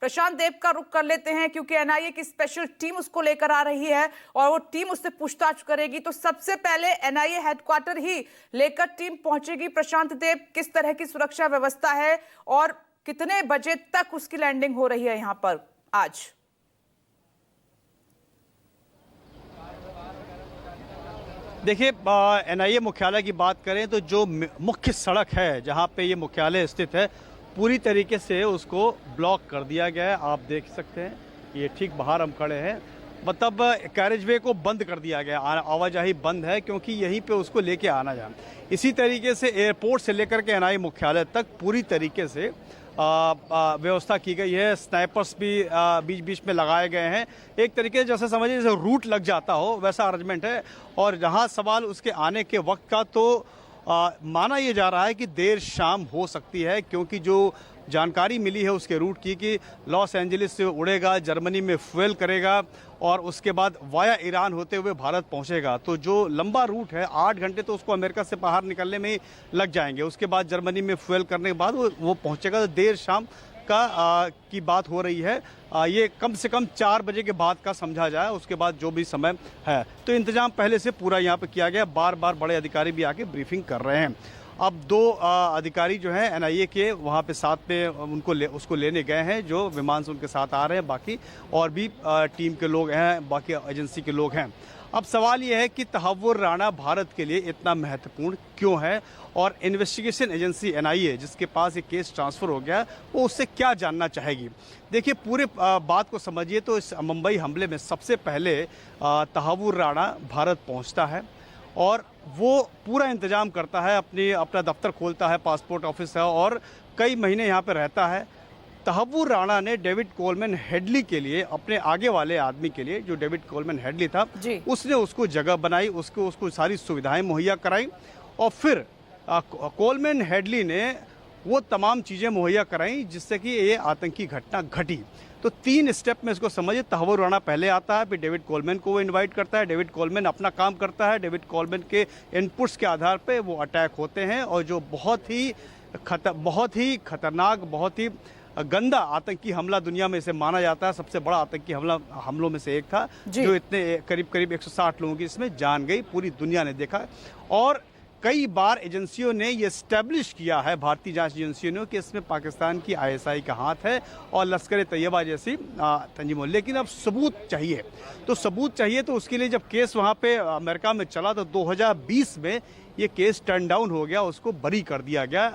प्रशांत देव का रुख कर लेते हैं, क्योंकि एनआईए की स्पेशल टीम उसको लेकर आ रही है और वो टीम उससे पूछताछ करेगी। तो सबसे पहले एनआईए हेडक्वार्टर ही लेकर टीम पहुंचेगी प्रशांत देव। किस तरह की सुरक्षा व्यवस्था है और कितने बजे तक उसकी लैंडिंग हो रही है यहां पर आज? देखिए, एनआईए मुख्यालय की बात करें तो जो मुख्य सड़क है जहां पे ये मुख्यालय स्थित है, पूरी तरीके से उसको ब्लॉक कर दिया गया है। आप देख सकते हैं, ये ठीक बाहर हम खड़े हैं, मतलब कैरेजवे को बंद कर दिया गया, आवाजाही बंद है, क्योंकि यहीं पे उसको लेके आना जाना। इसी तरीके से एयरपोर्ट से लेकर के एनआईए मुख्यालय तक पूरी तरीके से व्यवस्था की गई है। स्नाइपर्स भी बीच बीच में लगाए गए हैं। एक तरीके से जैसे समझिए जैसे रूट लग जाता हो वैसा अरेंजमेंट है। और जहां सवाल उसके आने के वक्त का, तो माना यह जा रहा है कि देर शाम हो सकती है, क्योंकि जो जानकारी मिली है उसके रूट की कि लॉस एंजलिस से उड़ेगा, जर्मनी में फ्यूल करेगा और उसके बाद वाया ईरान होते हुए भारत पहुंचेगा। तो जो लंबा रूट है, 8 घंटे तो उसको अमेरिका से बाहर निकलने में ही लग जाएंगे। उसके बाद जर्मनी में फ्यूल करने के बाद वो पहुंचेगा। तो देर शाम का की बात हो रही है। ये कम से कम 4 बजे के बाद का समझा जाए, उसके बाद जो भी समय है। तो इंतजाम पहले से पूरा यहाँ पे किया गया। बार बार बड़े अधिकारी भी आके ब्रीफिंग कर रहे हैं। अब 2 अधिकारी जो हैं एनआईए के वहाँ पे साथ में उसको लेने गए हैं, जो विमान से उनके साथ आ रहे हैं। बाकी और भी टीम के लोग हैं, बाकी एजेंसी के लोग हैं। अब सवाल ये है कि तहव्वुर राणा भारत के लिए इतना महत्वपूर्ण क्यों है, और इन्वेस्टिगेशन एजेंसी एनआईए जिसके पास ये केस ट्रांसफ़र हो गया, वो उससे क्या जानना चाहेगी। देखिए, पूरे बात को समझिए तो इस मुंबई हमले में सबसे पहले तहव्वुर राणा भारत पहुंचता है और वो पूरा इंतजाम करता है, अपना दफ्तर खोलता है, पासपोर्ट ऑफिस है, और कई महीने यहाँ पर रहता है। तहव्वुर राणा ने डेविड कोलमैन हेडली के लिए, अपने आगे वाले आदमी के लिए, जो डेविड कोलमैन हेडली था, उसने उसको जगह बनाई, उसको सारी सुविधाएं मुहैया कराई। और फिर कोलमैन हेडली ने वो तमाम चीज़ें मुहैया कराई जिससे कि ये आतंकी घटना घटी। तो 3 स्टेप में इसको समझिए। तहव्वुर राणा पहले आता है, फिर डेविड कोलमैन को वो इनवाइट करता है, डेविड कोलमैन अपना काम करता है, डेविड कोलमैन के इनपुट्स के आधार पे वो अटैक होते हैं। और जो बहुत ही खतरनाक, बहुत ही गंदा आतंकी हमला दुनिया में इसे माना जाता है, सबसे बड़ा आतंकी हमलों में से एक था, जो इतने करीब 160 लोगों की इसमें जान गई, पूरी दुनिया ने देखा। और कई बार एजेंसियों ने ये स्टैब्लिश किया है, भारतीय जांच एजेंसियों ने, कि इसमें पाकिस्तान की आईएसआई का हाथ है और लश्कर तैयबा जैसी तंजीमों। लेकिन अब सबूत चाहिए। तो उसके लिए जब केस वहाँ पे अमेरिका में चला, तो 2020 में ये केस टर्न डाउन हो गया, उसको बरी कर दिया गया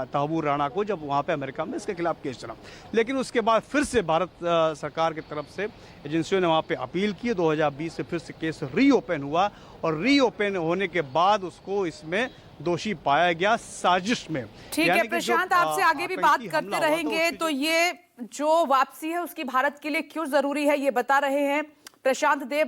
तहव्वुर राणा को, जब वहाँ पे अमेरिका में इसके खिलाफ केस चला। लेकिन उसके बाद फिर से भारत सरकार की तरफ से एजेंसियों ने वहाँ पे अपील की। 2020 से फिर से केस रीओपन हुआ, और रीओपन होने के बाद उसको इसमें दोषी पाया गया, साजिश में। ठीक है प्रशांत, आपसे आगे भी बात करते रहेंगे। तो ये जो वापसी है उसकी भारत के लिए क्यों जरूरी है, ये बता रहे हैं प्रशांत देव।